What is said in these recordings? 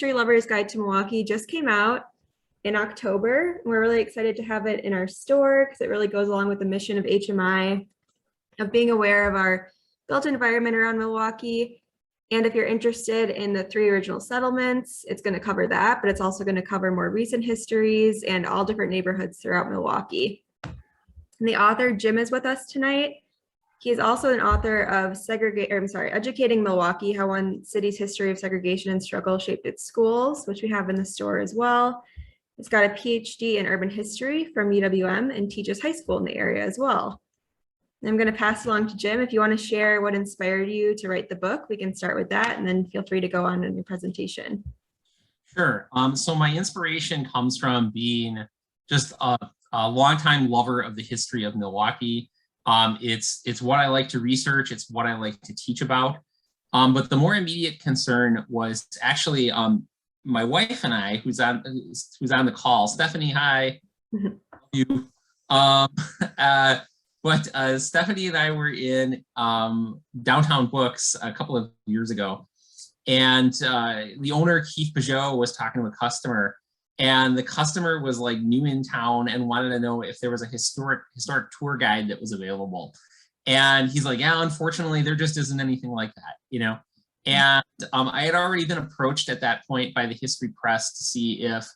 History Lover's Guide to Milwaukee just came out in October. We're really excited to have it in our store because it really goes along with the mission of HMI of being aware of our built environment around Milwaukee. And if you're interested in the 3 original settlements, it's going to cover that, but it's also going to cover more recent histories and all different neighborhoods throughout Milwaukee. And the author, Jim, is with us tonight. He is also an author of Educating Milwaukee, How One City's History of Segregation and Struggle Shaped Its Schools, which we have in the store as well. He's got a PhD in urban history from UWM and teaches high school in the area as well. I'm going to pass along to Jim. If you want to share what inspired you to write the book, we can start with that, and then feel free to go on in your presentation. Sure. So my inspiration comes from being just a longtime lover of the history of Milwaukee. It's what I like to research. It's what I like to teach about. But the more immediate concern was actually my wife and I, who's on the call. Stephanie, hi. Love you. But Stephanie and I were in Downtown Books a couple of years ago, and the owner, Keith Peugeot, was talking to a customer, and the customer was like new in town and wanted to know if there was a historic tour guide that was available. And he's like, yeah, unfortunately, there just isn't anything like that, you know? And I had already been approached at that point by the History Press to see if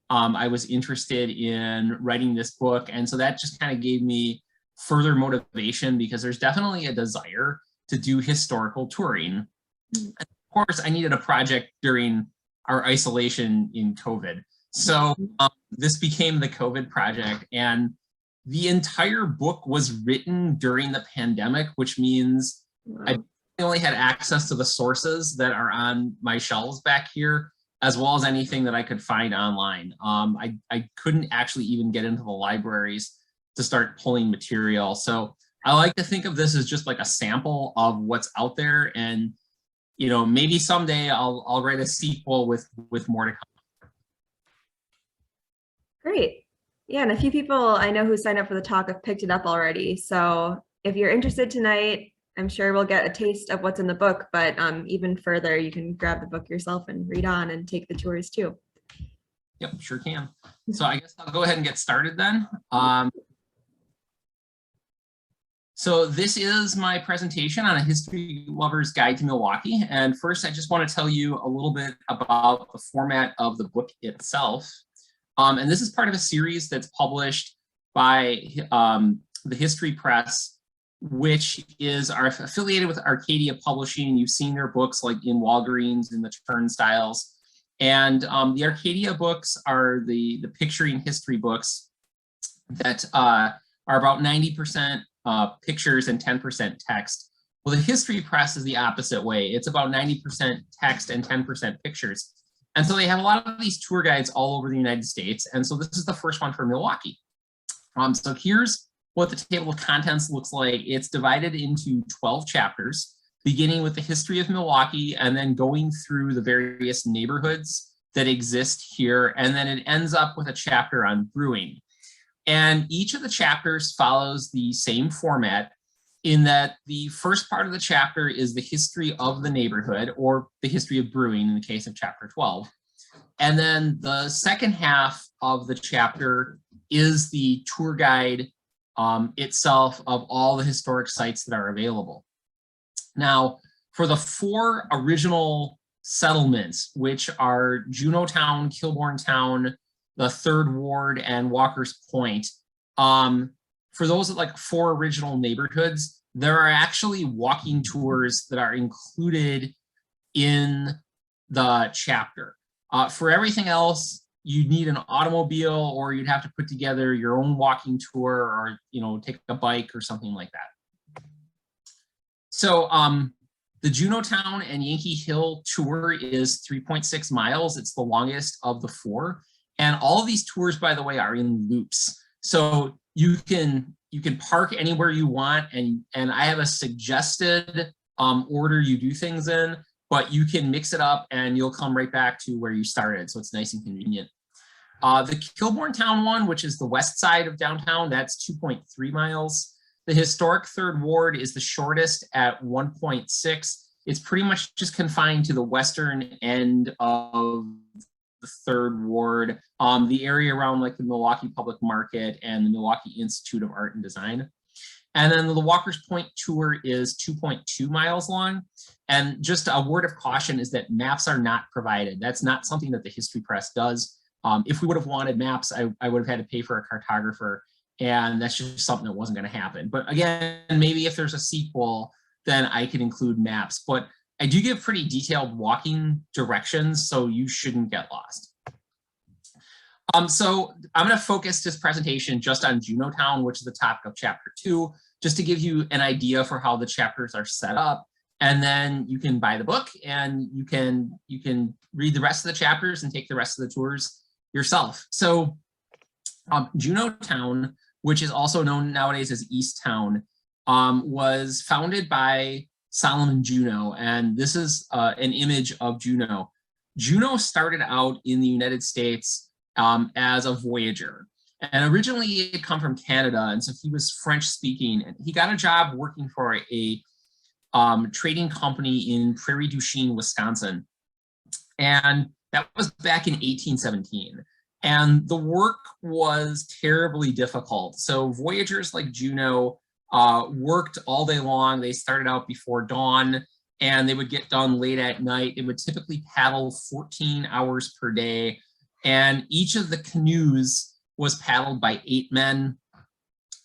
I was interested in writing this book. And so that just kind of gave me further motivation, because there's definitely a desire to do historical touring. And of course, I needed a project during our isolation in COVID. So this became the COVID project, and the entire book was written during the pandemic, which means I only had access to the sources that are on my shelves back here, as well as anything that I could find online. I couldn't actually even get into the libraries to start pulling material. So I like to think of this as just like a sample of what's out there, and you know, maybe someday I'll write a sequel with more to come. Great. Yeah, and a few people I know who signed up for the talk have picked it up already. So if you're interested tonight, I'm sure we'll get a taste of what's in the book, but even further, you can grab the book yourself and read on and take the tours too. Yep, sure can. So I guess I'll go ahead and get started then. So this is my presentation on A History Lover's Guide to Milwaukee. And first, I just want to tell you a little bit about the format of the book itself. And this is part of a series that's published by the History Press, which is affiliated with Arcadia Publishing. You've seen their books like in Walgreens and the Turnstiles. And the Arcadia books are the picturing history books that are about 90% pictures and 10% text. Well, the History Press is the opposite way. It's about 90% text and 10% pictures. And so they have a lot of these tour guides all over the United States. And so this is the first one for Milwaukee. So here's what the table of contents looks like. It's divided into 12 chapters, beginning with the history of Milwaukee and then going through the various neighborhoods that exist here. And then it ends up with a chapter on brewing. And each of the chapters follows the same format, in that the first part of the chapter is the history of the neighborhood, or the history of brewing in the case of chapter 12. And then the second half of the chapter is the tour guide itself of all the historic sites that are available. Now, for the 4 original settlements, which are Juneautown, Kilbourntown, the 3rd Ward, and Walker's Point, for those like 4 original neighborhoods, there are actually walking tours that are included in the chapter. For everything else, you need an automobile, or you'd have to put together your own walking tour, or take a bike or something like that. So the Juneautown and Yankee Hill tour is 3.6 miles. It's the longest of the 4. And all of these tours, by the way, are in loops. So you can park anywhere you want, and I have a suggested order you do things in, but you can mix it up and you'll come right back to where you started. So it's nice and convenient. The Kilbourntown one, which is the west side of downtown, that's 2.3 miles. The historic 3rd Ward is the shortest at 1.6. it's pretty much just confined to the western end of the 3rd Ward, the area around like the Milwaukee Public Market and the Milwaukee Institute of Art and Design. And then the Walker's Point tour is 2.2 miles long. And just a word of caution is that maps are not provided. That's not something that the History Press does. If we would have wanted maps, I would have had to pay for a cartographer, and that's just something that wasn't going to happen. But again, maybe if there's a sequel, then I can include maps. But I do give pretty detailed walking directions, so you shouldn't get lost. So I'm going to focus this presentation just on Juneautown, which is the topic of chapter 2, just to give you an idea for how the chapters are set up. And then you can buy the book and you can read the rest of the chapters and take the rest of the tours yourself. So Juneautown, which is also known nowadays as Easttown, was founded by Solomon Juneau, and this is an image of Juneau. Juneau started out in the United States as a voyager, and originally he had come from Canada, and so he was French speaking, and he got a job working for a trading company in Prairie du Chien, Wisconsin, and that was back in 1817. And the work was terribly difficult. So voyagers like Juneau worked all day long. They started out before dawn and they would get done late at night. They would typically paddle 14 hours per day. And each of the canoes was paddled by 8 men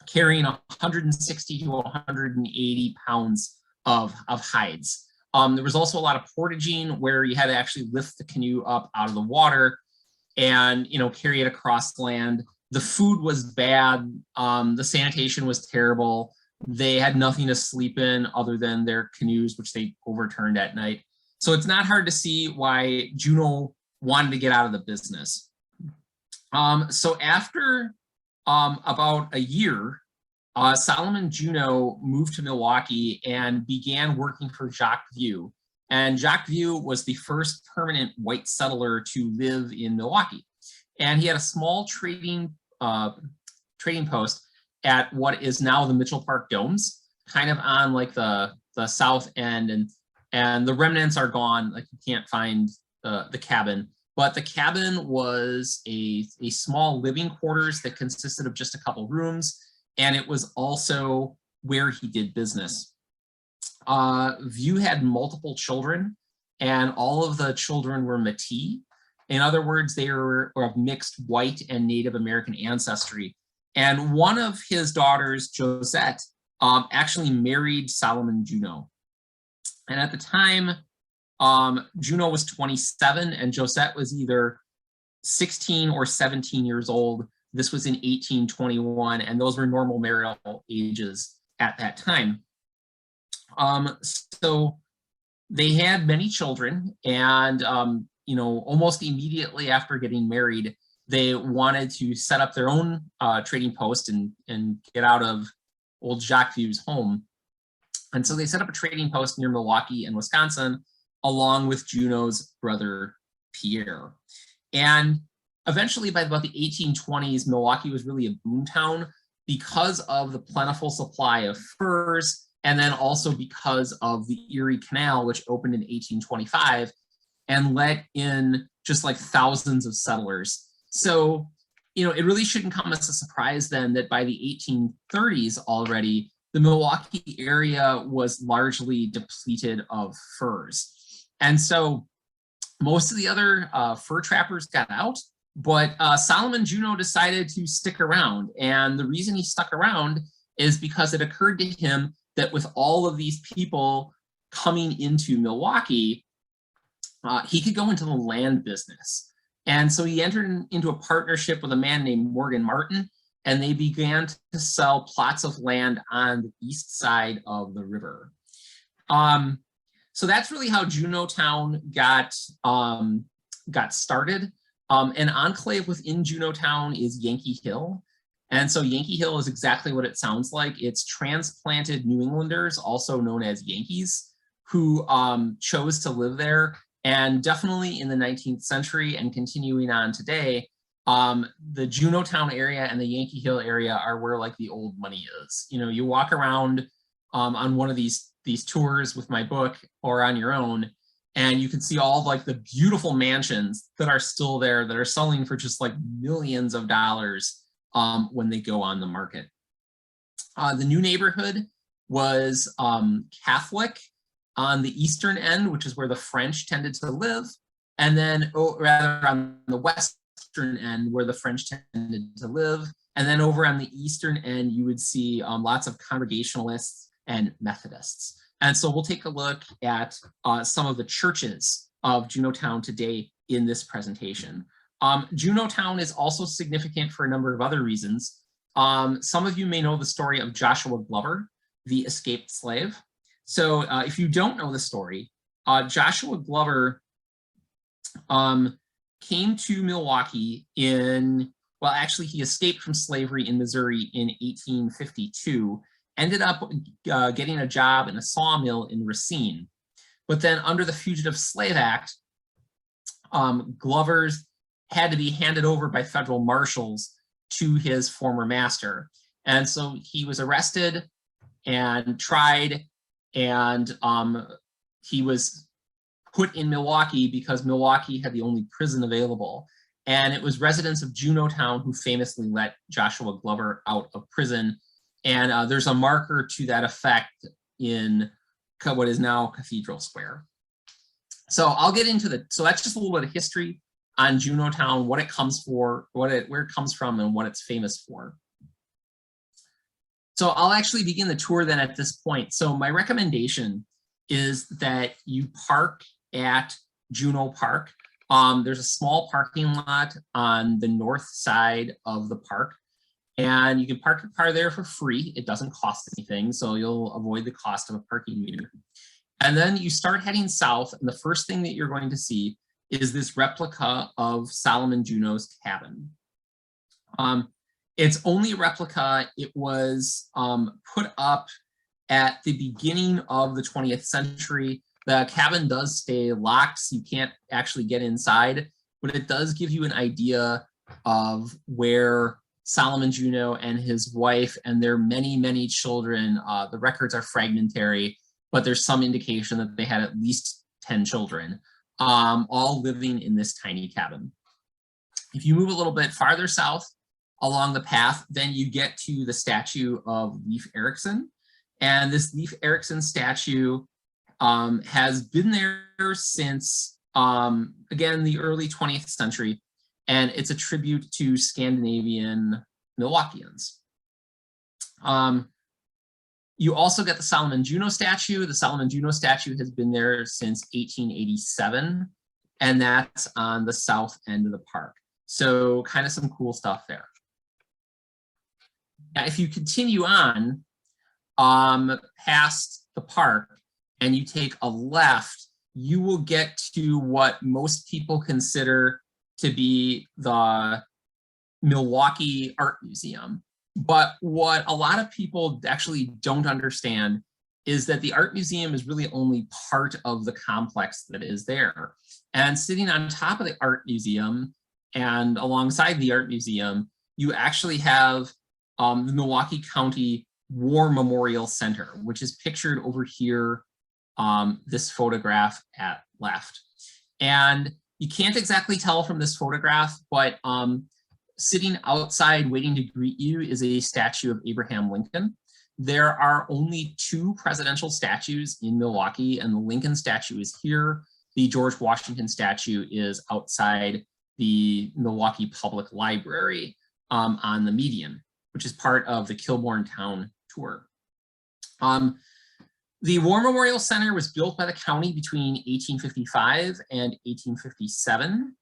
carrying 160 to 180 pounds of hides. There was also a lot of portaging where you had to actually lift the canoe up out of the water and carry it across land. The food was bad. The sanitation was terrible. They had nothing to sleep in other than their canoes, which they overturned at night. So it's not hard to see why Juneau wanted to get out of the business. So after about a year, Solomon Juneau moved to Milwaukee and began working for Jacques Vieux. And Jacques Vieux was the first permanent white settler to live in Milwaukee. And he had a small trading post at what is now the Mitchell Park Domes, kind of on like the south end, and the remnants are gone. Like you can't find the cabin, but the cabin was a small living quarters that consisted of just a couple rooms, and it was also where he did business. Vieux had multiple children, and all of the children were Métis. In other words, they were of mixed white and Native American ancestry. And one of his daughters, Josette, actually married Solomon Juneau. And at the time, Juneau was 27 and Josette was either 16 or 17 years old. This was in 1821, and those were normal marital ages at that time. So they had many children, and almost immediately after getting married, they wanted to set up their own trading post and get out of old Jacques Vieux's home. And so they set up a trading post near Milwaukee and Wisconsin, along with Juneau's brother, Pierre. And eventually, by about the 1820s, Milwaukee was really a boom town because of the plentiful supply of furs, and then also because of the Erie Canal, which opened in 1825 and let in just like thousands of settlers. So, it really shouldn't come as a surprise then that by the 1830s already, the Milwaukee area was largely depleted of furs. And so most of the other fur trappers got out, but Solomon Juneau decided to stick around. And the reason he stuck around is because it occurred to him that with all of these people coming into Milwaukee, he could go into the land business. And so he entered into a partnership with a man named Morgan Martin, and they began to sell plots of land on the east side of the river. So that's really how Juneautown got started. An enclave within Juneautown is Yankee Hill. And so Yankee Hill is exactly what it sounds like. It's transplanted New Englanders, also known as Yankees, who chose to live there. And definitely in the 19th century and continuing on today, the Juneautown area and the Yankee Hill area are where like the old money is. You walk around on one of these these tours with my book or on your own, and you can see all of like the beautiful mansions that are still there that are selling for just like millions of dollars when they go on the market. The new neighborhood was Catholic on the eastern end, which is where the French tended to live, and then rather on the western end where the French tended to live. And then over on the eastern end, you would see lots of Congregationalists and Methodists. And so we'll take a look at some of the churches of Juneautown today in this presentation. Juneautown is also significant for a number of other reasons. Some of you may know the story of Joshua Glover, the escaped slave. So if you don't know the story, Joshua Glover came to Milwaukee in, well, actually he escaped from slavery in Missouri in 1852, ended up getting a job in a sawmill in Racine. But then under the Fugitive Slave Act, Glover's had to be handed over by federal marshals to his former master. And so he was arrested and tried, and he was put in Milwaukee because Milwaukee had the only prison available. And it was residents of Juneautown who famously let Joshua Glover out of prison. And there's a marker to that effect in what is now Cathedral Square. So I'll get into so that's just a little bit of history on Juneautown, what it comes for, where it comes from, and what it's famous for. So I'll actually begin the tour then at this point. So my recommendation is that you park at Juneau Park. There's a small parking lot on the north side of the park, and you can park your car there for free. It doesn't cost anything, so you'll avoid the cost of a parking meter. And then you start heading south, and the first thing that you're going to see is this replica of Solomon Juneau's cabin. It's only a replica. It was put up at the beginning of the 20th century. The cabin does stay locked, so you can't actually get inside, but it does give you an idea of where Solomon Juneau and his wife and their many, many children, the records are fragmentary, but there's some indication that they had at least 10 children, all living in this tiny cabin. If you move a little bit farther south along the path, then you get to the statue of Leif Erikson. And this Leif Erikson statue has been there since, again, the early 20th century. And it's a tribute to Scandinavian Milwaukeeans. You also get the Solomon Juneau statue. The Solomon Juneau statue has been there since 1887, and that's on the south end of the park. So kind of some cool stuff there. Now, if you continue on past the park and you take a left, you will get to what most people consider to be the Milwaukee Art Museum. But what a lot of people actually don't understand is that the art museum is really only part of the complex that is there. And sitting on top of the art museum and alongside the art museum, you actually have the Milwaukee County War Memorial Center, which is pictured over here, this photograph at left. And you can't exactly tell from this photograph, but sitting outside waiting to greet you is a statue of Abraham Lincoln. There are only 2 presidential statues in Milwaukee, and the Lincoln statue is here. The George Washington statue is outside the Milwaukee Public Library on the median, which is part of the Kilbourntown tour. The War Memorial Center was built by the county between 1855 and 1857.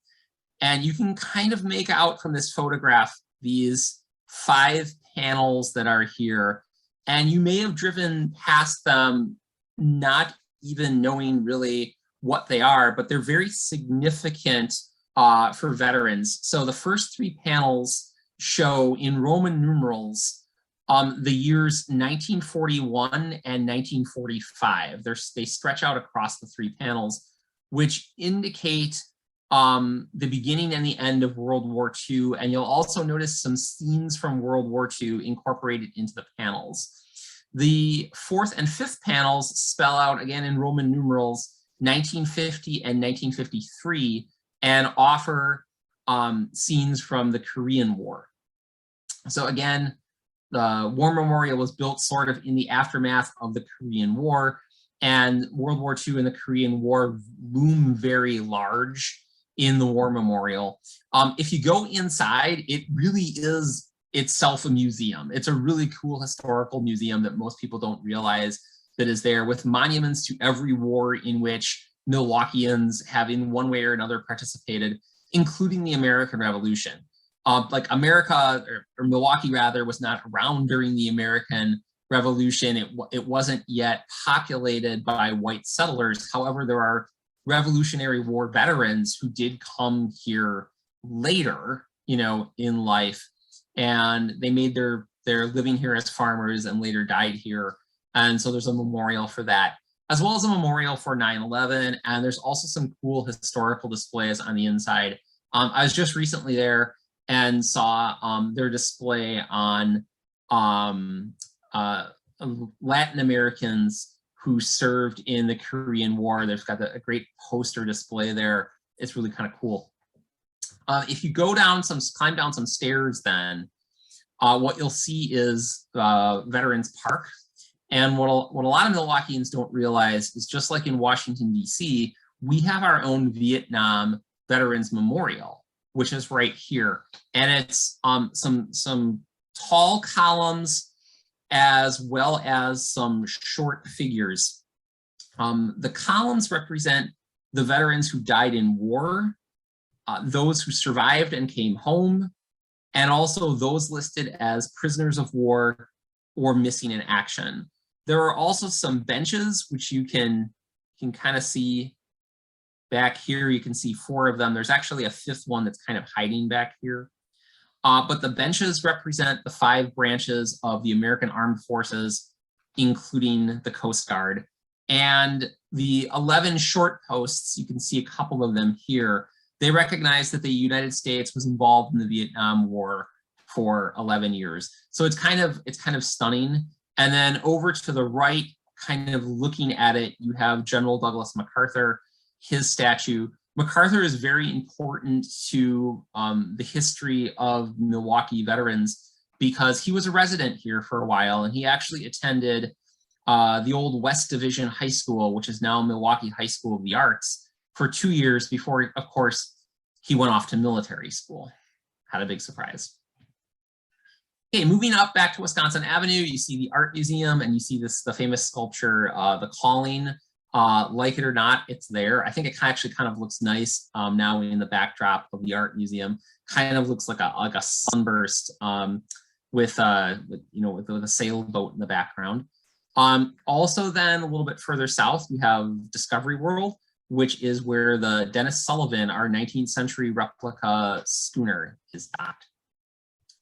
And you can kind of make out from this photograph these 5 panels that are here. And you may have driven past them not even knowing really what they are, but they're very significant for veterans. So the first 3 panels show in Roman numerals the years 1941 and 1945. They stretch out across the 3 panels, which indicate the beginning and the end of World War II, and you'll also notice some scenes from World War II incorporated into the panels. The fourth and fifth panels spell out, again in Roman numerals, 1950 and 1953, and offer scenes from the Korean War. So again, the War Memorial was built sort of in the aftermath of the Korean War, and World War II and the Korean War loom very large in the War Memorial. If you go inside, it really is itself a museum. It's a really cool historical museum that most people don't realize that is there, with monuments to every war in which Milwaukeeans have in one way or another participated, including the American Revolution. Like America, or Milwaukee rather, was not around during the American Revolution. It wasn't yet populated by white settlers. However, there are Revolutionary War veterans who did come here later, you know, in life, and they made their living here as farmers and later died here. And so there's a memorial for that, as well as a memorial for 9/11. And there's also some cool historical displays on the inside. I was just recently there and saw their display on Latin Americans who served in the Korean War. They've got a great poster display there. It's really kind of cool. If you go down climb down some stairs, then what you'll see is Veterans Park. And what a lot of Milwaukeeans don't realize is, just like in Washington, D.C., we have our own Vietnam Veterans Memorial, which is right here. And it's some tall columns as well as some short figures. The columns represent the veterans who died in war, those who survived and came home, and also those listed as prisoners of war or missing in action. There are also some benches, which you can kind of see back here. You can see 4 of them. There's actually a 5th one that's kind of hiding back here. But the benches represent the 5 branches of the American Armed Forces, including the Coast Guard. And the 11 short posts, you can see a couple of them here, they recognize that the United States was involved in the Vietnam War for 11 years. So it's kind of stunning. And then over to the right, kind of looking at it, you have General Douglas MacArthur, his statue. MacArthur is very important to the history of Milwaukee veterans because he was a resident here for a while, and he actually attended the old West Division High School, which is now Milwaukee High School of the Arts, for 2 years before, of course, he went off to military school. Had a big surprise. Okay, moving up back to Wisconsin Avenue, you see the Art Museum, and you see the famous sculpture, The Calling. Like it or not, it's there. I think it actually kind of looks nice now in the backdrop of the Art Museum. Kind of looks like a sunburst with a sailboat in the background. Also then a little bit further south, you have Discovery World, which is where the Dennis Sullivan, our 19th century replica schooner, is docked.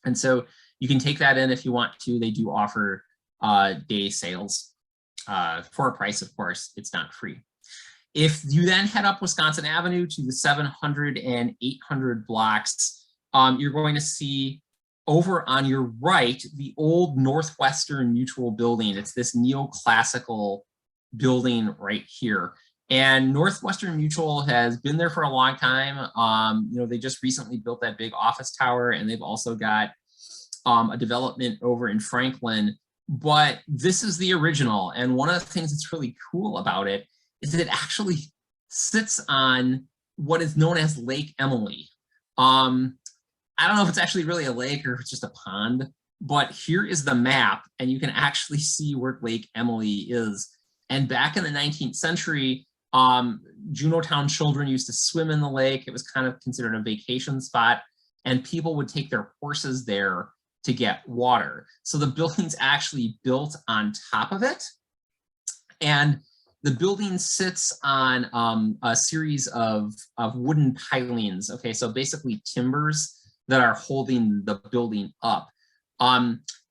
And so you can take that in if you want to. They do offer day sails for a price, of course. It's not free. If you then head up Wisconsin Avenue to the 700 and 800 blocks, you're going to see over on your right, the old Northwestern Mutual building. It's this neoclassical building right here. And Northwestern Mutual has been there for a long time. They just recently built that big office tower, and they've also got a development over in Franklin. But this is the original. And one of the things that's really cool about it is that it actually sits on what is known as Lake Emily. I don't know if it's actually really a lake or if it's just a pond, but here is the map, and you can actually see where Lake Emily is. And back in the 19th century, Juneautown children used to swim in the lake. It was kind of considered a vacation spot, and people would take their horses there to get water. So the building's actually built on top of it. And the building sits on a series of wooden pilings. Okay, so basically timbers that are holding the building up.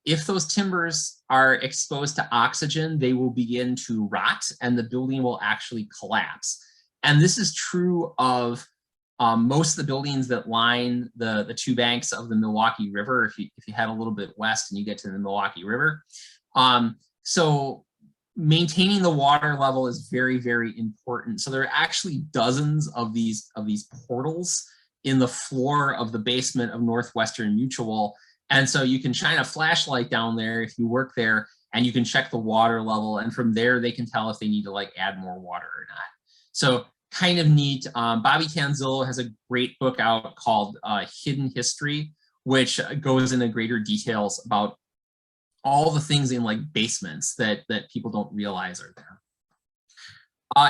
If those timbers are exposed to oxygen, they will begin to rot and the building will actually collapse. And this is true of most of the buildings that line the 2 banks of the Milwaukee River. If you head a little bit west and you get to the Milwaukee River. So maintaining the water level is very, very important. So there are actually dozens of these portals in the floor of the basement of Northwestern Mutual. And so you can shine a flashlight down there if you work there, and you can check the water level. And from there, they can tell if they need to like add more water or not. So kind of neat. Bobby Tanzillo has a great book out called Hidden History, which goes into greater details about all the things in like basements that people don't realize are there.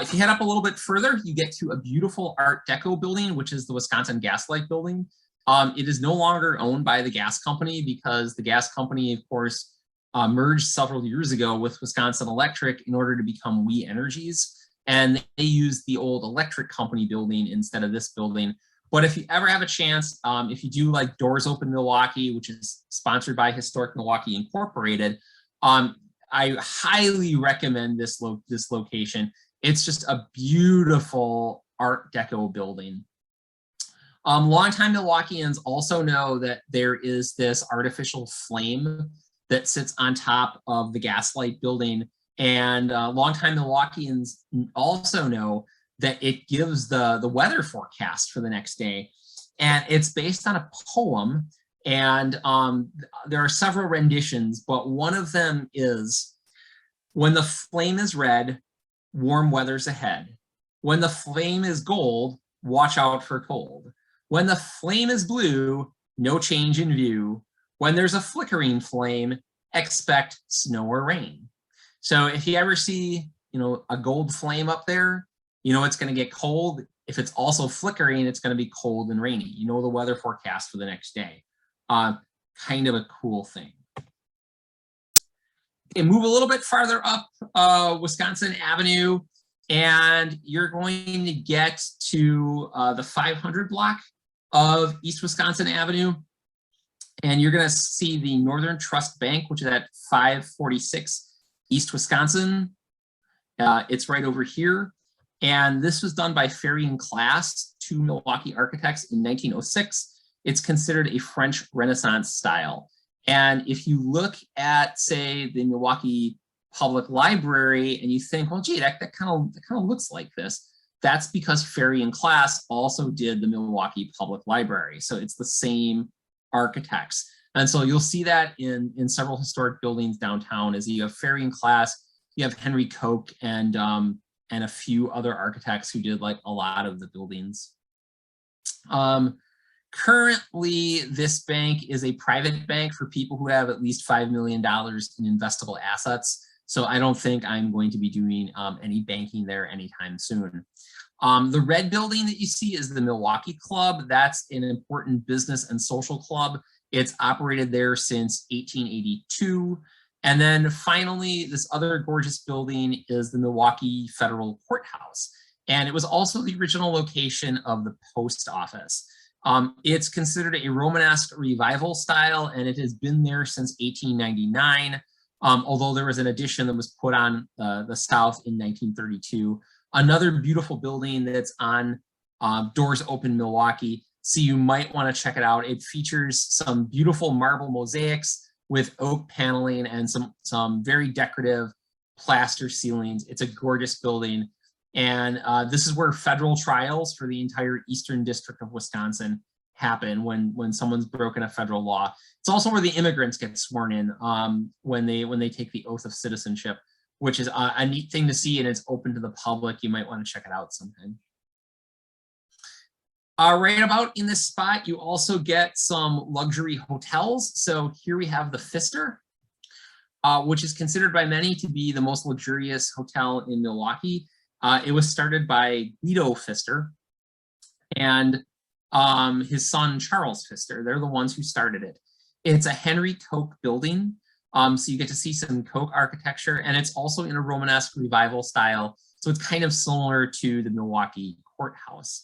If you head up a little bit further, you get to a beautiful Art Deco building, which is the Wisconsin Gas Light building. It is no longer owned by the gas company because the gas company, of course, merged several years ago with Wisconsin Electric in order to become We Energies. And they used the old electric company building instead of this building. But if you ever have a chance, if you do like Doors Open Milwaukee, which is sponsored by Historic Milwaukee Incorporated, I highly recommend this location. It's just a beautiful Art Deco building. Longtime Milwaukeeans also know that there is this artificial flame that sits on top of the Gaslight building. And longtime Milwaukeeans also know that it gives the weather forecast for the next day. And it's based on a poem. And there are several renditions, but one of them is, when the flame is red, warm weather's ahead. When the flame is gold, watch out for cold. When the flame is blue, no change in view. When there's a flickering flame, expect snow or rain. So if you ever see, a gold flame up there, it's going to get cold. If it's also flickering, it's going to be cold and rainy. The weather forecast for the next day. Kind of a cool thing. Okay, move a little bit farther up Wisconsin Avenue, and you're going to get to the 500 block of East Wisconsin Avenue. And you're going to see the Northern Trust Bank, which is at 546 East Wisconsin. It's right over here. And this was done by Ferry and Class, two Milwaukee architects, in 1906. It's considered a French Renaissance style. And if you look at, say, the Milwaukee Public Library and you think, well, gee, that kind of looks like this, that's because Ferry and Class also did the Milwaukee Public Library. So it's the same architects. And so you'll see that in several historic buildings downtown, as you have Ferry and Class, you have Henry Koch and a few other architects who did like a lot of the buildings. Currently, this bank is a private bank for people who have at least $5 million in investable assets. So I don't think I'm going to be doing any banking there anytime soon. The red building that you see is the Milwaukee Club. That's an important business and social club. It's operated there since 1882. And then finally, this other gorgeous building is the Milwaukee Federal Courthouse. And it was also the original location of the post office. It's considered a Romanesque revival style, and it has been there since 1899, although there was an addition that was put on the south in 1932. Another beautiful building that's on Doors Open Milwaukee, so you might want to check it out. It features some beautiful marble mosaics with oak paneling and some very decorative plaster ceilings. It's a gorgeous building. And this is where federal trials for the entire Eastern District of Wisconsin happen when someone's broken a federal law. It's also where the immigrants get sworn in when they take the oath of citizenship, which is a neat thing to see, and it's open to the public. You might want to check it out sometime. Right about in this spot, you also get some luxury hotels. So here we have the Pfister, which is considered by many to be the most luxurious hotel in Milwaukee. It was started by Guido Pfister and his son, Charles Pfister. They're the ones who started it. It's a Henry Koch building. So you get to see some Koch architecture, and it's also in a Romanesque revival style. So it's kind of similar to the Milwaukee Courthouse.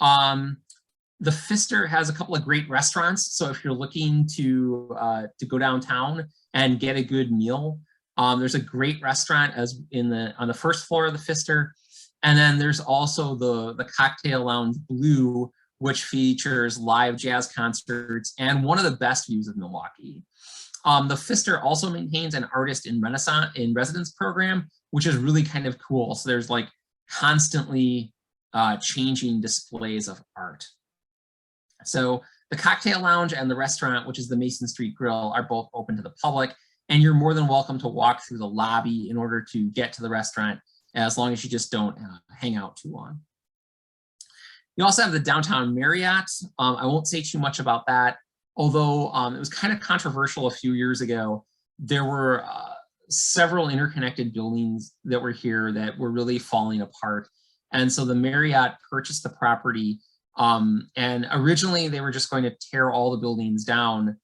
The Pfister has a couple of great restaurants. So if you're looking to go downtown and get a good meal, there's a great restaurant on the first floor of the Pfister. And then there's also the Cocktail Lounge Blue, which features live jazz concerts and one of the best views of Milwaukee. The Pfister also maintains an artist in residence program, which is really kind of cool. So there's like constantly changing displays of art. So the cocktail lounge and the restaurant, which is the Mason Street Grill, are both open to the public, and you're more than welcome to walk through the lobby in order to get to the restaurant, as long as you just don't hang out too long. You also have the downtown Marriott. I won't say too much about that, although it was kind of controversial a few years ago. There were several interconnected buildings that were here that were really falling apart. And so the Marriott purchased the property, and originally they were just going to tear all the buildings down.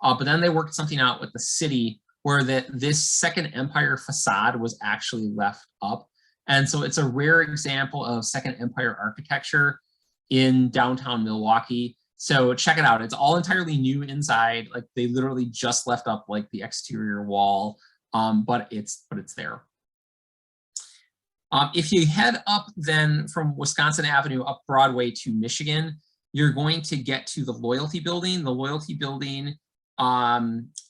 But then they worked something out with the city where this Second Empire facade was actually left up. And so it's a rare example of Second Empire architecture in downtown Milwaukee. So check it out. It's all entirely new inside. Like they literally just left up like the exterior wall, but it's there. If you head up then from Wisconsin Avenue up Broadway to Michigan, you're going to get to the Loyalty Building. The Loyalty Building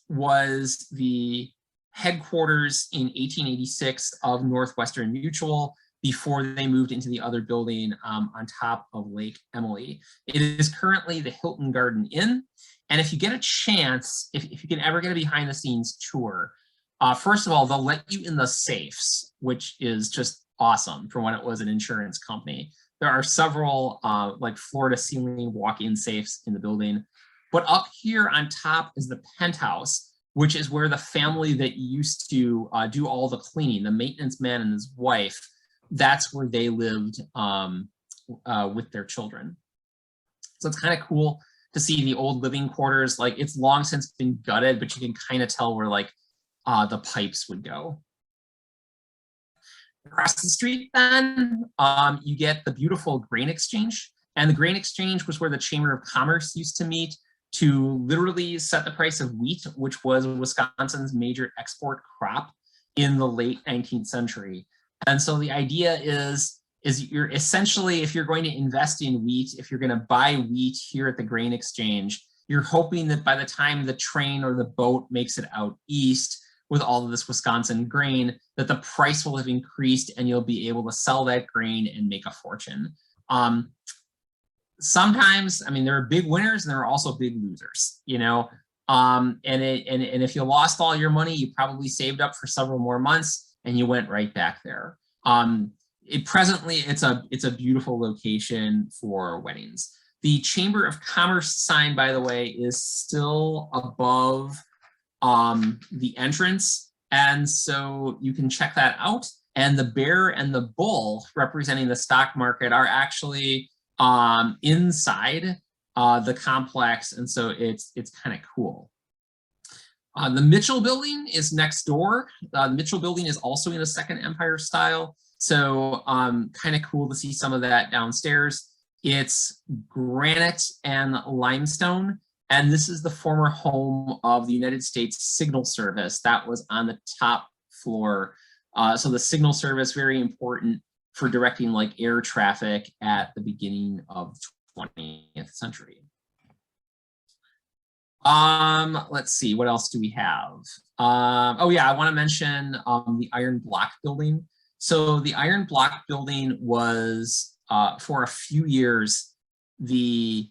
was the headquarters in 1886 of Northwestern Mutual before they moved into the other building on top of Lake Emily. It is currently the Hilton Garden Inn. And if you get a chance, if you can ever get a behind the scenes tour, first of all, they'll let you in the safes, which is just awesome for when it was an insurance company. There are several like floor to ceiling walk-in safes in the building. But up here on top is the penthouse, which is where the family that used to do all the cleaning, the maintenance man and his wife, that's where they lived with their children. So it's kind of cool to see the old living quarters. Like it's long since been gutted, but you can kind of tell where like the pipes would go. Across the street then, you get the beautiful Grain Exchange. And the Grain Exchange was where the Chamber of Commerce used to meet to literally set the price of wheat, which was Wisconsin's major export crop in the late 19th century. And so the idea is you're essentially, if you're going to invest in wheat, if you're going to buy wheat here at the Grain Exchange, you're hoping that by the time the train or the boat makes it out east with all of this Wisconsin grain, that the price will have increased and you'll be able to sell that grain and make a fortune. Sometimes, I mean, there are big winners and there are also big losers, you know, and if you lost all your money, you probably saved up for several more months and you went right back there. Presently, it's a beautiful location for weddings. The Chamber of Commerce sign, by the way, is still above the entrance, and so you can check that out. And the bear and the bull representing the stock market are actually inside the complex, and so it's kind of cool. The Mitchell Building is next door. The Mitchell Building is also in a Second Empire style, so kind of cool to see some of that downstairs. It's granite and limestone, and this is the former home of the United States Signal Service. That was on the top floor. So the Signal Service, very important for directing like air traffic at the beginning of the 20th century. Let's see, what else do we have? Oh yeah, I want to mention the Iron Block Building. So the Iron Block Building was for a few years the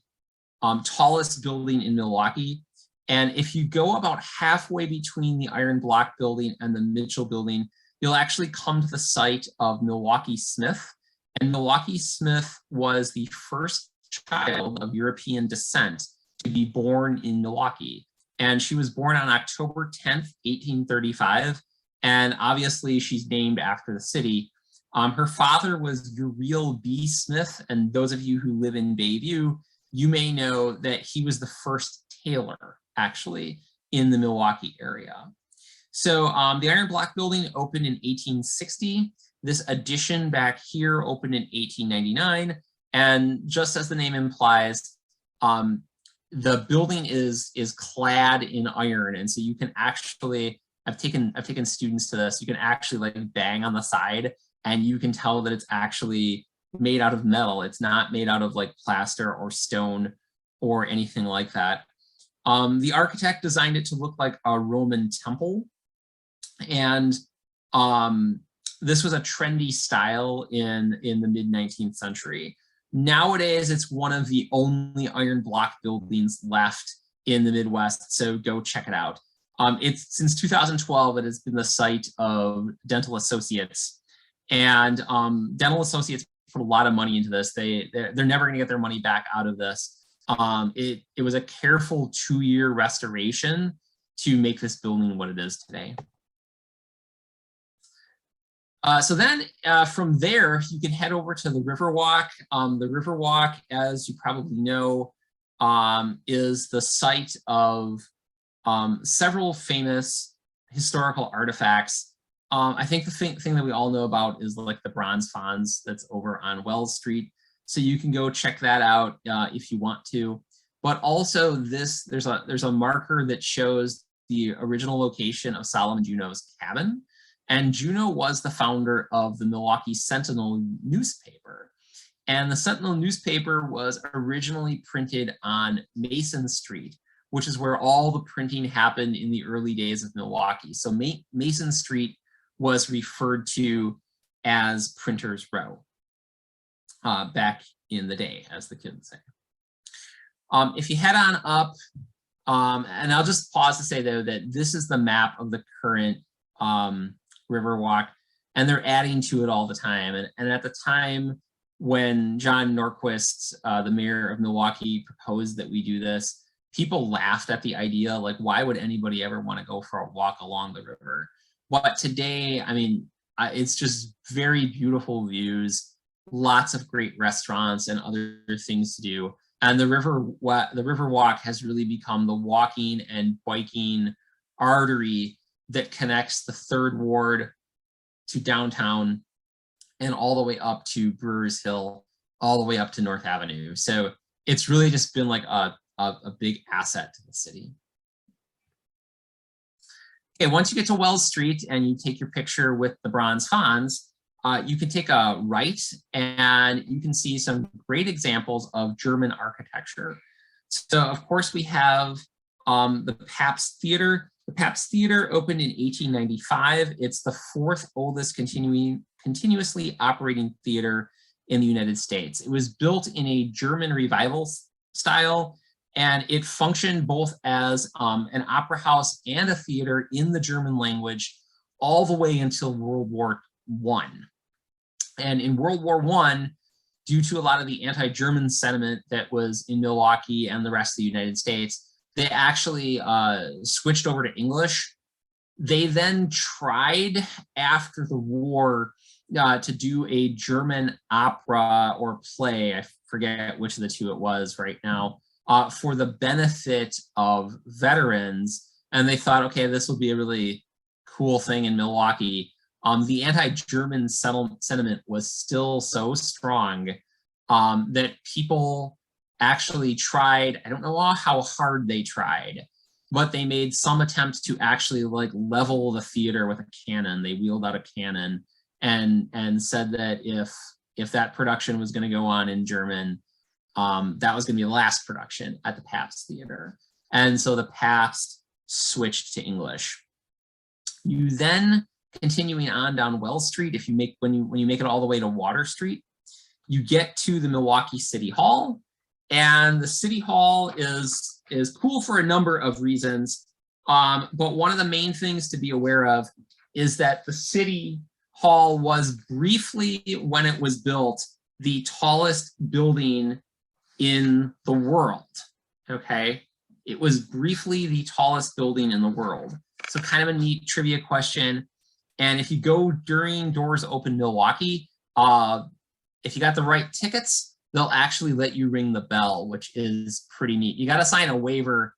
tallest building in Milwaukee. And if you go about halfway between the Iron Block Building and the Mitchell Building, you'll actually come to the site of Milwaukee Smith. And Milwaukee Smith was the first child of European descent to be born in Milwaukee. And she was born on October 10th, 1835. And obviously she's named after the city. Her father was Uriel B. Smith. And those of you who live in Bayview, you may know that he was the first tailor actually in the Milwaukee area. So the Iron Block Building opened in 1860. This addition back here opened in 1899. And just as the name implies, the building is clad in iron. And so you can actually, I've taken students to this, you can actually like bang on the side and you can tell that it's actually made out of metal. It's not made out of like plaster or stone or anything like that. The architect designed it to look like a Roman temple. And this was a trendy style in the mid-19th century. Nowadays, it's one of the only iron block buildings left in the Midwest, so go check it out. It's since 2012, it has been the site of Dental Associates, and Dental Associates put a lot of money into this. They're never going to get their money back out of this. It was a careful 2-year restoration to make this building what it is today. So then from there, you can head over to the Riverwalk. The Riverwalk, as you probably know, is the site of several famous historical artifacts. I think the thing that we all know about is like the bronze fonz that's over on Wells Street. So you can go check that out if you want to. But also there's a marker that shows the original location of Solomon Juneau's cabin. And Juneau was the founder of the Milwaukee Sentinel newspaper. And the Sentinel newspaper was originally printed on Mason Street, which is where all the printing happened in the early days of Milwaukee. So Mason Street was referred to as Printers Row back in the day, as the kids say. If you head on up, and I'll just pause to say though that this is the map of the current Riverwalk, and they're adding to it all the time. And at the time when John Norquist, the mayor of Milwaukee, proposed that we do this, people laughed at the idea, like, why would anybody ever want to go for a walk along the river? But today, I mean, it's just very beautiful views, lots of great restaurants and other things to do. And the Riverwalk has really become the walking and biking artery that connects the 3rd Ward to downtown and all the way up to Brewers Hill, all the way up to North Avenue. So it's really just been like a big asset to the city. Okay, once you get to Wells Street and you take your picture with the bronze fonz, you can take a right and you can see some great examples of German architecture. So of course we have the Pabst Theater. The Pabst Theater opened in 1895. It's the 4th oldest continuously operating theater in the United States. It was built in a German revival style, and it functioned both as an opera house and a theater in the German language all the way until World War I. And in World War I, due to a lot of the anti-German sentiment that was in Milwaukee and the rest of the United States, they actually switched over to English. They then tried after the war to do a German opera or play, I forget which of the two it was right now, for the benefit of veterans. And they thought, okay, this will be a really cool thing in Milwaukee. The anti-German sentiment was still so strong that people actually tried, I don't know how hard they tried, but they made some attempts to actually like level the theater with a cannon. They wheeled out a cannon and said that if that production was going to go on in German, that was going to be the last production at the Pabst Theater. And so the Pabst switched to English. You then, continuing on down Wells Street, if you make when you make it all the way to Water Street, you get to the Milwaukee City Hall. And the City Hall is cool for a number of reasons. But one of the main things to be aware of is that the City Hall was briefly, when it was built, the tallest building in the world, okay? It was briefly the tallest building in the world. So kind of a neat trivia question. And if you go during Doors Open Milwaukee, if you got the right tickets, they'll actually let you ring the bell, which is pretty neat. You got to sign a waiver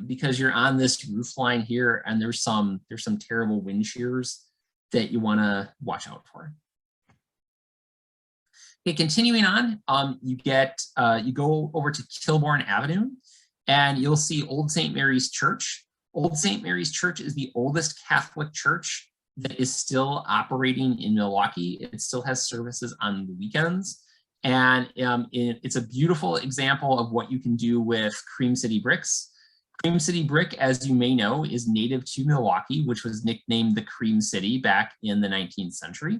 because you're on this roof line here, and there's some terrible wind shears that you want to watch out for. Okay, continuing on, you go over to Kilbourn Avenue, and you'll see Old St. Mary's Church. Old St. Mary's Church is the oldest Catholic church that is still operating in Milwaukee. It still has services on the weekends. And it's a beautiful example of what you can do with Cream City bricks. Cream City brick, as you may know, is native to Milwaukee, which was nicknamed the Cream City back in the 19th century.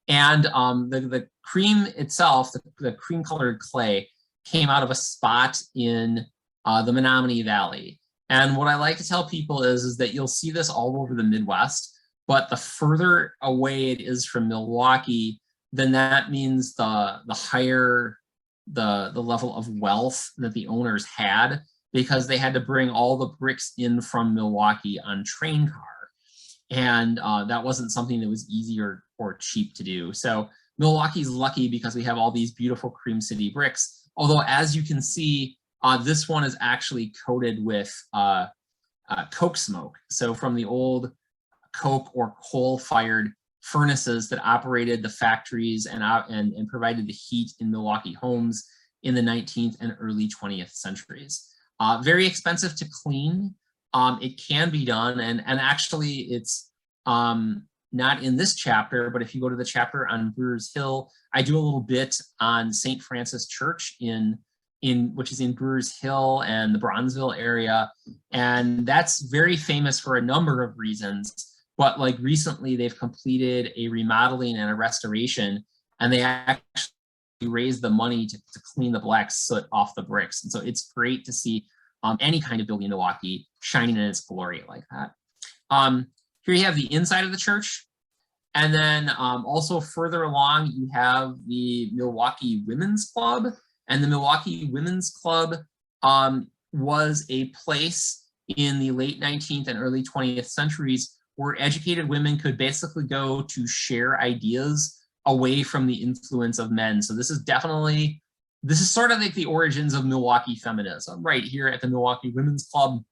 And the cream itself, the cream colored clay, came out of a spot in the Menominee Valley. And what I like to tell people is that you'll see this all over the Midwest, but the further away it is from Milwaukee, then that means the higher the level of wealth that the owners had, because they had to bring all the bricks in from Milwaukee on train car. And that wasn't something that was easy or cheap to do. So Milwaukee's lucky because we have all these beautiful Cream City bricks. Although, as you can see, this one is actually coated with coke smoke. So from the old coke or coal-fired furnaces that operated the factories and provided the heat in Milwaukee homes in the 19th and early 20th centuries. Very expensive to clean. It can be done, and actually it's not in this chapter, but if you go to the chapter on Brewers Hill, I do a little bit on St. Francis Church which is in Brewers Hill and the Bronzeville area, and that's very famous for a number of reasons. But like recently, they've completed a remodeling and a restoration, and they actually raised the money to clean the black soot off the bricks. And so it's great to see any kind of building in Milwaukee shining in its glory like that. Here you have the inside of the church. And then also further along, you have the Milwaukee Women's Club. And the Milwaukee Women's Club was a place in the late 19th and early 20th centuries where educated women could basically go to share ideas away from the influence of men. So this is sort of like the origins of Milwaukee feminism right here at the Milwaukee Women's Club.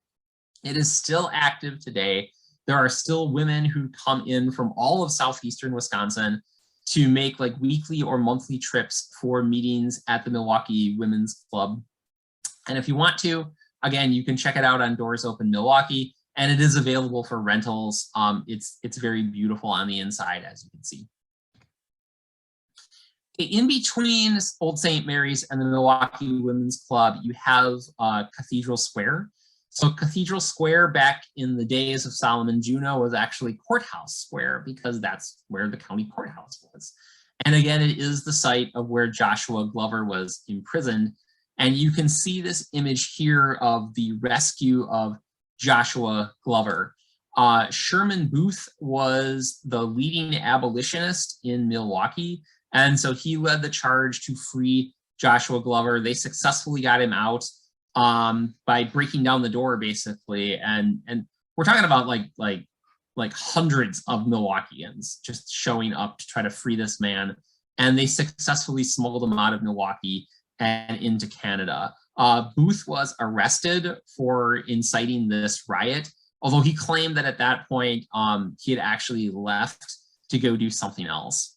It is still active today. There are still women who come in from all of southeastern Wisconsin to make like weekly or monthly trips for meetings at the Milwaukee Women's Club. And if you want to, again, you can check it out on Doors Open Milwaukee, and it is available for rentals. It's very beautiful on the inside, as you can see. In between Old St. Mary's and the Milwaukee Women's Club, you have Cathedral Square. So Cathedral Square back in the days of Solomon Juneau was actually Courthouse Square, because that's where the county courthouse was. And again, it is the site of where Joshua Glover was imprisoned. And you can see this image here of the rescue of Joshua Glover. Sherman Booth was the leading abolitionist in Milwaukee. And so he led the charge to free Joshua Glover. They successfully got him out by breaking down the door, basically. And we're talking about like hundreds of Milwaukeeans just showing up to try to free this man. And they successfully smuggled him out of Milwaukee and into Canada. Booth was arrested for inciting this riot, although he claimed that at that point he had actually left to go do something else.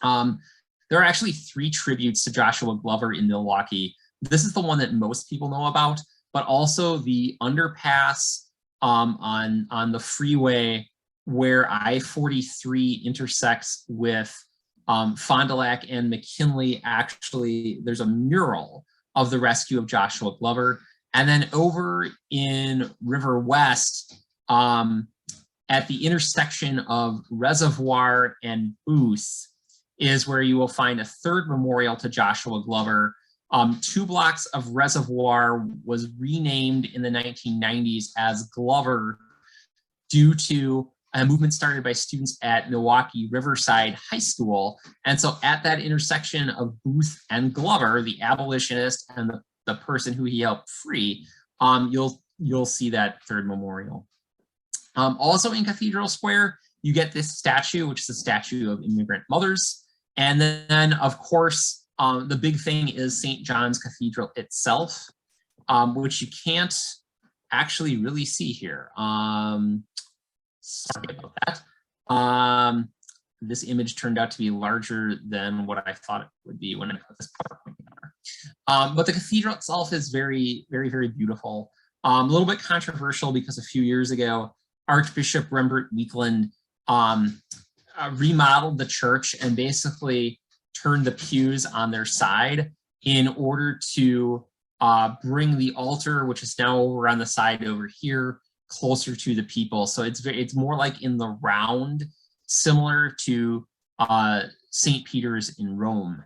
There are actually 3 tributes to Joshua Glover in Milwaukee. This is the one that most people know about, but also the underpass on the freeway where I-43 intersects with Fond du Lac and McKinley. Actually, there's a mural of the rescue of Joshua Glover. And then over in River West, at the intersection of Reservoir and Booth, is where you will find a 3rd memorial to Joshua Glover. 2 blocks of Reservoir was renamed in the 1990s as Glover due to a movement started by students at Milwaukee Riverside High School. And so at that intersection of Booth and Glover, the abolitionist and the person who he helped free, you'll see that 3rd memorial. Also in Cathedral Square, you get this statue, which is a statue of immigrant mothers. And then, of course, the big thing is St. John's Cathedral itself, which you can't actually really see here. Sorry about that. This image turned out to be larger than what I thought it would be when I put this PowerPoint together. But the cathedral itself is very, very, very beautiful. A little bit controversial because a few years ago, Archbishop Rembert Weekland remodeled the church and basically turned the pews on their side in order to bring the altar, which is now over on the side over here, closer to the people. So it's more like in the round, similar to St. Peter's in Rome.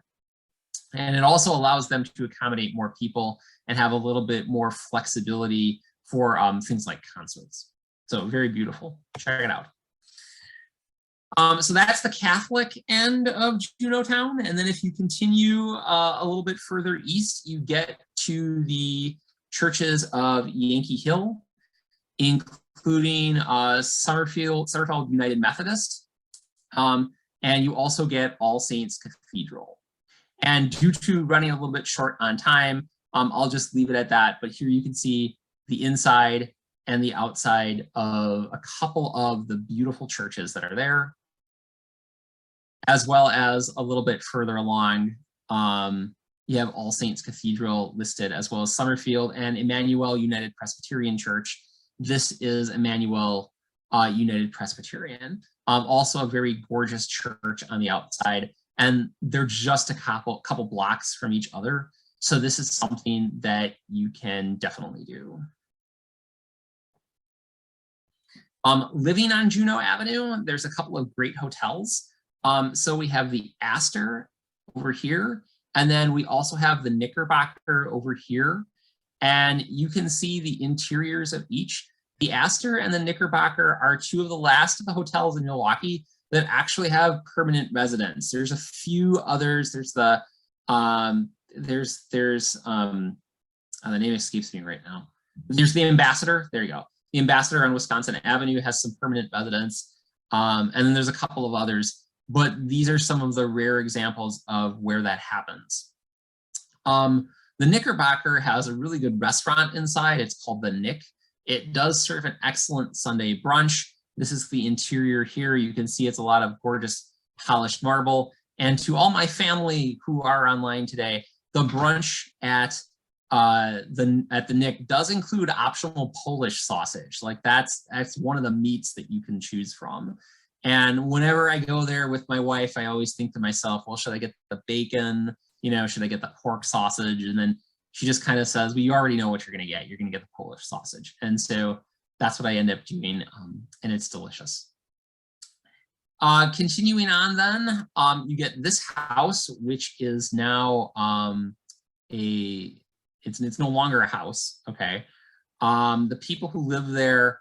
And it also allows them to accommodate more people and have a little bit more flexibility for things like concerts. So very beautiful. Check it out. So that's the Catholic end of Juneautown. And then if you continue a little bit further east, you get to the churches of Yankee Hill, including Summerfield United Methodist. And you also get All Saints Cathedral. And due to running a little bit short on time, I'll just leave it at that. But here you can see the inside and the outside of a couple of the beautiful churches that are there, as well as a little bit further along, you have All Saints Cathedral listed, as well as Summerfield and Emmanuel United Presbyterian Church. This is Emmanuel United Presbyterian, also a very gorgeous church on the outside, and they're just a couple blocks from each other. So this is something that you can definitely do. Living on Juneau Avenue, there's a couple of great hotels. So we have the Astor over here, and then we also have the Knickerbocker over here. And you can see the interiors of each. The Astor and the Knickerbocker are two of the last of the hotels in Milwaukee that actually have permanent residents. There's a few others. There's the the name escapes me right now. There's the Ambassador. There you go. The Ambassador on Wisconsin Avenue has some permanent residents. And then there's a couple of others, but these are some of the rare examples of where that happens. The Knickerbocker has a really good restaurant inside. It's called the Nick. It does serve an excellent Sunday brunch. This is the interior here. You can see it's a lot of gorgeous polished marble. And to all my family who are online today, the brunch at the Nick does include optional Polish sausage. Like that's one of the meats that you can choose from. And whenever I go there with my wife, I always think to myself, well, should I get the bacon? You know, should I get the pork sausage? And then she just kind of says, well, you already know what you're going to get. You're going to get the Polish sausage. And so that's what I end up doing. And it's delicious. Continuing on then, you get this house, which is now it's no longer a house. Okay. The people who live there,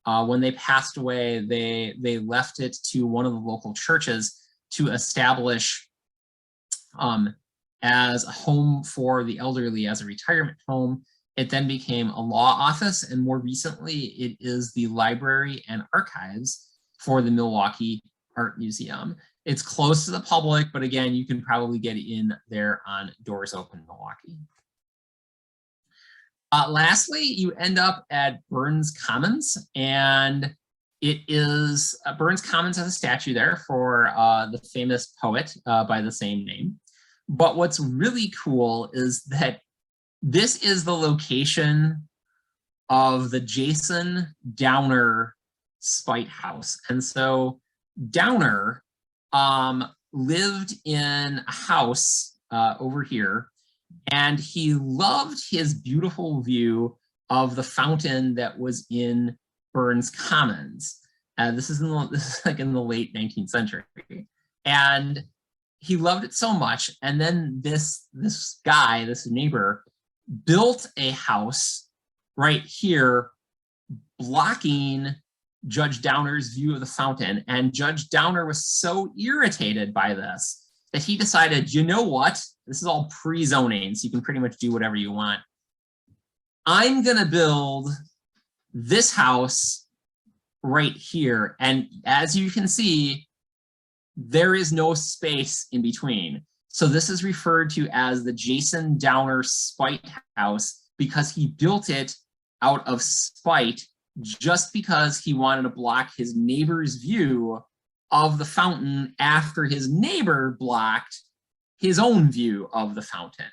when they passed away, they left it to one of the local churches to establish as a home for the elderly, as a retirement home. It then became a law office, and more recently, it is the library and archives for the Milwaukee Art Museum. It's close to the public, but again, you can probably get in there on Doors Open Milwaukee. Lastly, you end up at Burns Commons, and it is Burns Commons has a statue there for the famous poet by the same name. But what's really cool is that this is the location of the Jason Downer Spite House. And so Downer lived in a house over here, and he loved his beautiful view of the fountain that was in Burns Commons. This is like in the late 19th century. And he loved it so much. And then this guy, this neighbor, built a house right here blocking Judge Downer's view of the fountain. And Judge Downer was so irritated by this that he decided, you know what? This is all pre-zoning, so you can pretty much do whatever you want. I'm gonna build this house right here. And as you can see, there is no space in between. So this is referred to as the Jason Downer Spite House because he built it out of spite just because he wanted to block his neighbor's view of the fountain after his neighbor blocked his own view of the fountain.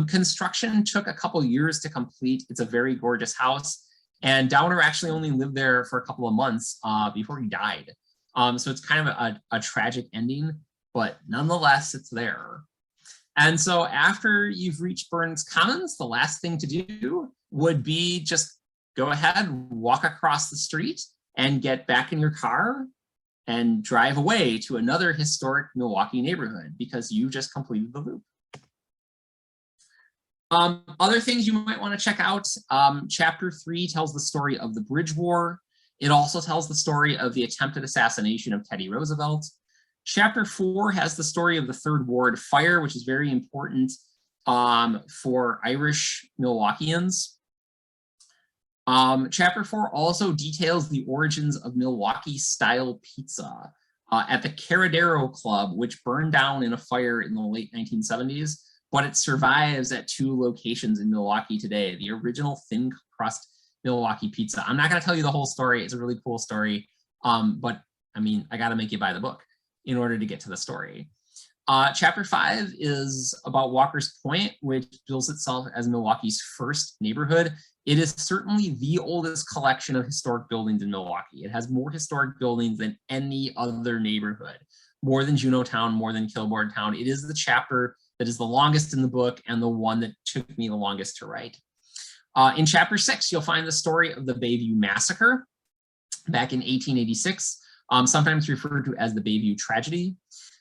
Construction took a couple years to complete. It's a very gorgeous house. And Downer actually only lived there for a couple of months before he died. So it's kind of a tragic ending, but nonetheless, it's there. And so after you've reached Burns Commons, the last thing to do would be just go ahead, walk across the street and get back in your car and drive away to another historic Milwaukee neighborhood because you just completed the loop. Other things you might want to check out, chapter 3 tells the story of the Bridge War. It also tells the story of the attempted assassination of Teddy Roosevelt. Chapter 4 has the story of the Third Ward fire, which is very important for Irish Milwaukeeans. Chapter 4 also details the origins of Milwaukee-style pizza at the CATHEDRAL Club, which burned down in a fire in the late 1970s, but it survives at 2 locations in Milwaukee today. The original thin crust Milwaukee pizza. I'm not going to tell you the whole story. It's a really cool story, but I mean, I got to make you buy the book in order to get to the story. Chapter 5 is about Walker's Point, which bills itself as Milwaukee's first neighborhood. It is certainly the oldest collection of historic buildings in Milwaukee. It has more historic buildings than any other neighborhood, more than Juneautown, more than Kilbourntown. It is the chapter that is the longest in the book and the one that took me the longest to write. In chapter 6, you'll find the story of the Bayview Massacre back in 1886, sometimes referred to as the Bayview Tragedy.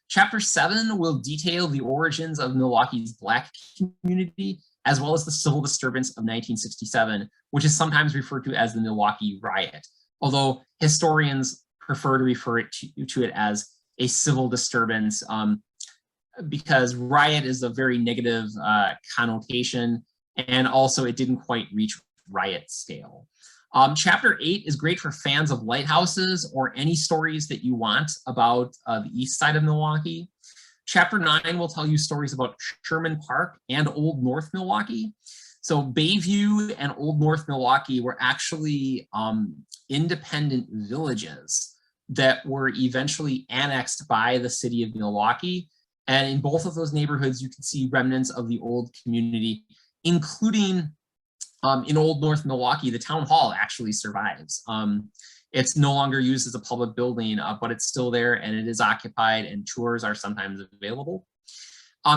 Chapter 7 will detail the origins of Milwaukee's Black community, as well as the civil disturbance of 1967, which is sometimes referred to as the Milwaukee Riot, although historians prefer to refer to it as a civil disturbance because riot is a very negative connotation, and also it didn't quite reach riot scale. Chapter 8 is great for fans of lighthouses or any stories that you want about the east side of Milwaukee. Chapter 9 will tell you stories about Sherman Park and Old North Milwaukee. So Bayview and Old North Milwaukee were actually independent villages that were eventually annexed by the city of Milwaukee. And in both of those neighborhoods, you can see remnants of the old community, including in Old North Milwaukee, the town hall actually survives. It's no longer used as a public building, but it's still there and it is occupied and tours are sometimes available.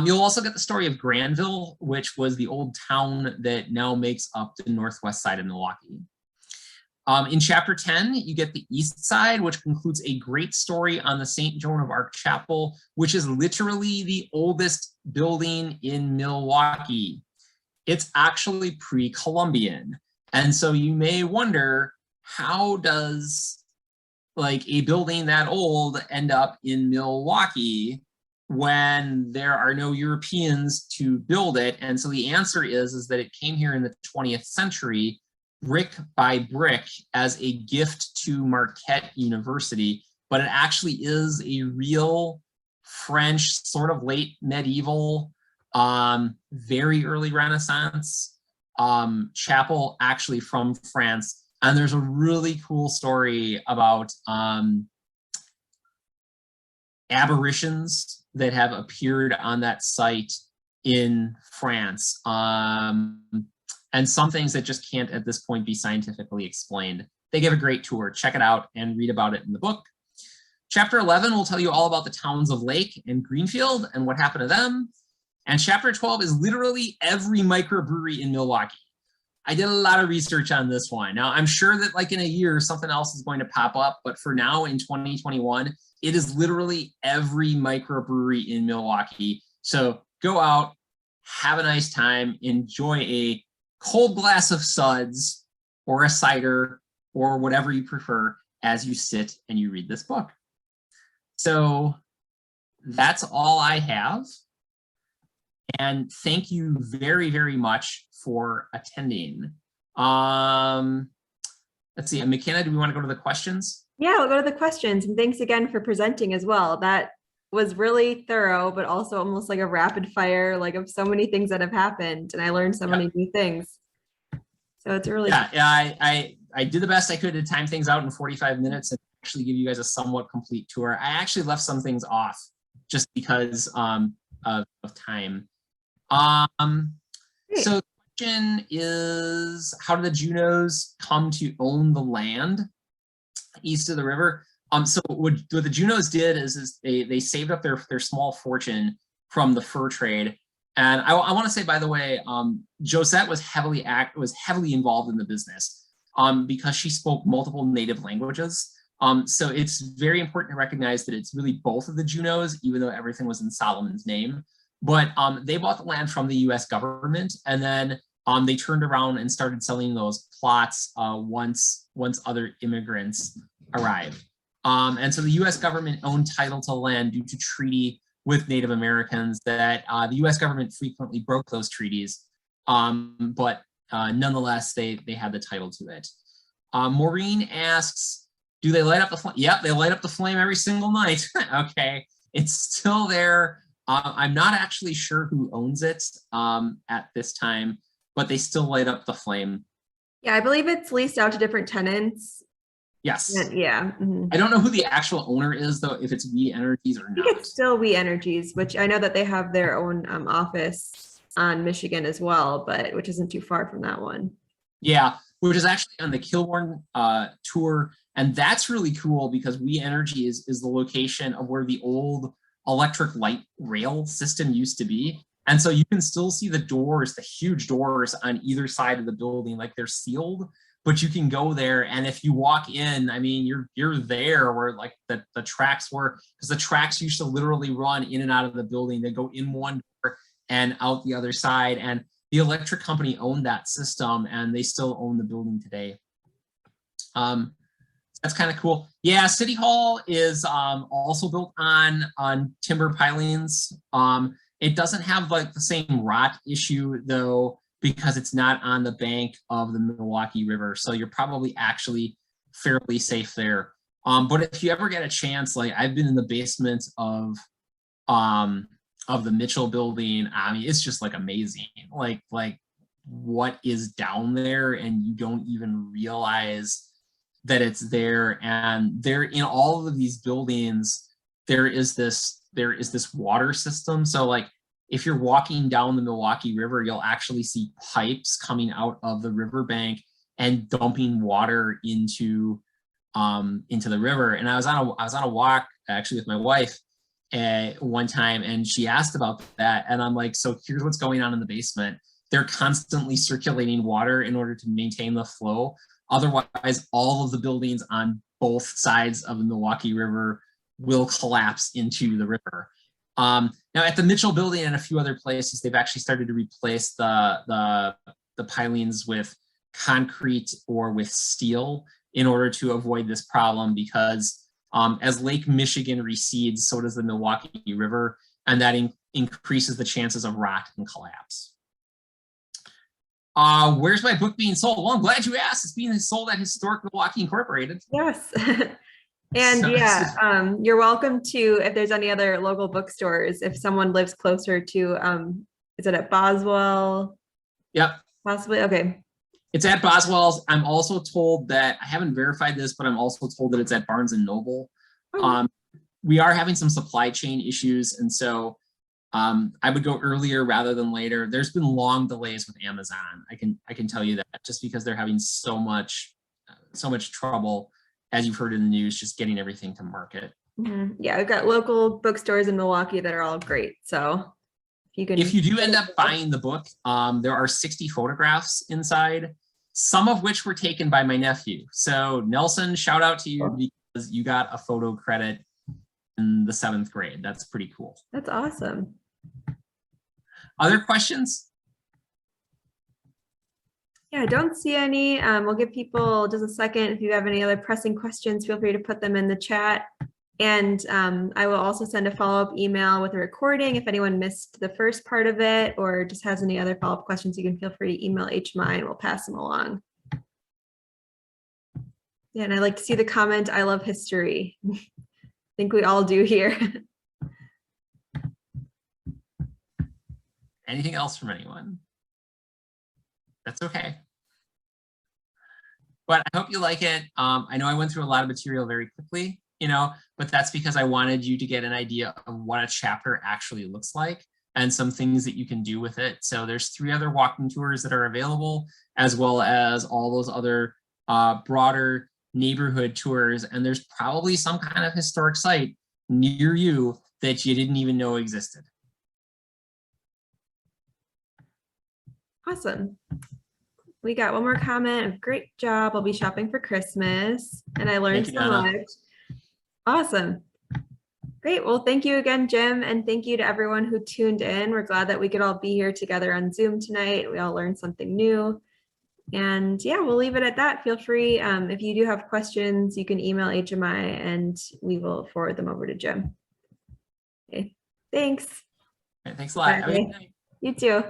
You'll also get the story of Granville, which was the old town that now makes up the northwest side of Milwaukee. In chapter 10, you get the east side, which concludes a great story on the St. Joan of Arc Chapel, which is literally the oldest building in Milwaukee. It's actually pre-Columbian. And so you may wonder, how does like a building that old end up in Milwaukee when there are no Europeans to build it? And so the answer is that it came here in the 20th century, brick by brick, as a gift to Marquette University, but it actually is a real French, sort of late medieval, very early Renaissance chapel, actually from France. And there's a really cool story about aberrations that have appeared on that site in France. And some things that just can't at this point be scientifically explained. They give a great tour. Check it out and read about it in the book. Chapter 11 will tell you all about the towns of Lake and Greenfield and what happened to them. And chapter 12 is literally every microbrewery in Milwaukee. I did a lot of research on this one. Now, I'm sure that like in a year, something else is going to pop up, but for now in 2021, it is literally every microbrewery in Milwaukee. So go out, have a nice time, enjoy a cold glass of suds or a cider or whatever you prefer as you sit and you read this book. So that's all I have. And thank you very, very much for attending. Let's see, McKenna, do we want to go to the questions? Yeah, we'll go to the questions. And thanks again for presenting as well. That was really thorough, but also almost like a rapid fire, like of so many things that have happened. And I learned so many new things. So it's really I did the best I could to time things out in 45 minutes and actually give you guys a somewhat complete tour. I actually left some things off just because of time. So the question is, how did the Juneaus come to own the land east of the river? So what the Juneaus did is they saved up their small fortune from the fur trade, And I want to say, by the way, Josette was heavily involved in the business because she spoke multiple native languages. So it's very important to recognize that it's really both of the Juneaus, even though everything was in Solomon's name. But they bought the land from the U.S. government, and then they turned around and started selling those plots once other immigrants arrived. And so the U.S. government owned title to land due to treaty with Native Americans that the U.S. government frequently broke those treaties, but nonetheless, they had the title to it. Maureen asks, do they light up the flame? Yep, they light up the flame every single night. Okay, it's still there. I'm not actually sure who owns it at this time, but they still light up the flame. Yeah, I believe it's leased out to different tenants. Yes. Yeah. I don't know who the actual owner is, though, if it's We Energies or not. I think it's still We Energies, which I know that they have their own office on Michigan as well, but which isn't too far from that one. Yeah, which is actually on the Kilbourn tour. And that's really cool because We Energy is the location of where the old electric light rail system used to be. And so you can still see the doors, the huge doors on either side of the building, like they're sealed, but you can go there. And if you walk in, I mean, you're there where like the tracks were, because the tracks used to literally run in and out of the building. They go in one door and out the other side. And the electric company owned that system, and they still own the building today. That's kind of cool. Yeah, City Hall is also built on timber pilings. It doesn't have like the same rot issue though, because it's not on the bank of the Milwaukee River. So you're probably actually fairly safe there. But if you ever get a chance, like I've been in the basement of the Mitchell building. I mean, it's just like amazing. Like what is down there, and you don't even realize that it's there. And there in all of these buildings, there is this water system. So like if you're walking down the Milwaukee River, you'll actually see pipes coming out of the riverbank and dumping water into the river. And I was on a walk actually with my wife one time, and she asked about that, and I'm like, so here's what's going on in the basement. They're constantly circulating water in order to maintain the flow. Otherwise, all of the buildings on both sides of the Milwaukee River will collapse into the river. Now, at the Mitchell building and a few other places, they've actually started to replace the pilings with concrete or with steel in order to avoid this problem, because as Lake Michigan recedes, so does the Milwaukee River, and that increases the chances of rot and collapse. Where's my book being sold? Well, I'm glad you asked. It's being sold at Historic Milwaukee Incorporated. Yes. And so, yeah, you're welcome to, if there's any other local bookstores, if someone lives closer to, is it at Boswell? Yep. Possibly, okay. It's at Boswell's. I'm also told that, I haven't verified this, but I'm also told that it's at Barnes and Noble. Oh. We are having some supply chain issues, and so I would go earlier rather than later. There's been long delays with Amazon. I can tell you that, just because they're having so much trouble, as you've heard in the news, just getting everything to market. Mm-hmm. Yeah, we've got local bookstores in Milwaukee that are all great. So if you do end up buying the book, there are 60 photographs inside, some of which were taken by my nephew. So Nelson, shout out to you, because you got a photo credit in the 7th grade. That's pretty cool. That's awesome. Other questions? Yeah, I don't see any. We'll give people just a second. If you have any other pressing questions, feel free to put them in the chat. And I will also send a follow-up email with a recording if anyone missed the first part of it or just has any other follow-up questions. You can feel free to email HMI and we'll pass them along. Yeah, and I like to see the comment, I love history. I think we all do here. Anything else from anyone? That's okay. But I hope you like it. I know I went through a lot of material very quickly, but that's because I wanted you to get an idea of what a chapter actually looks like and some things that you can do with it. So there's 3 other walking tours that are available, as well as all those other broader neighborhood tours. And there's probably some kind of historic site near you that you didn't even know existed. Awesome. We got one more comment. Great job. I'll be shopping for Christmas. And I learned Thank you, so Donna. much. Awesome. Great. Well, thank you again, Jim. And thank you to everyone who tuned in. We're glad that we could all be here together on Zoom tonight. We all learned something new. And yeah, we'll leave it at that. Feel free. If you do have questions, you can email HMI and we will forward them over to Jim. Okay. Thanks. Thanks a lot. Have a good Bye. night. You too.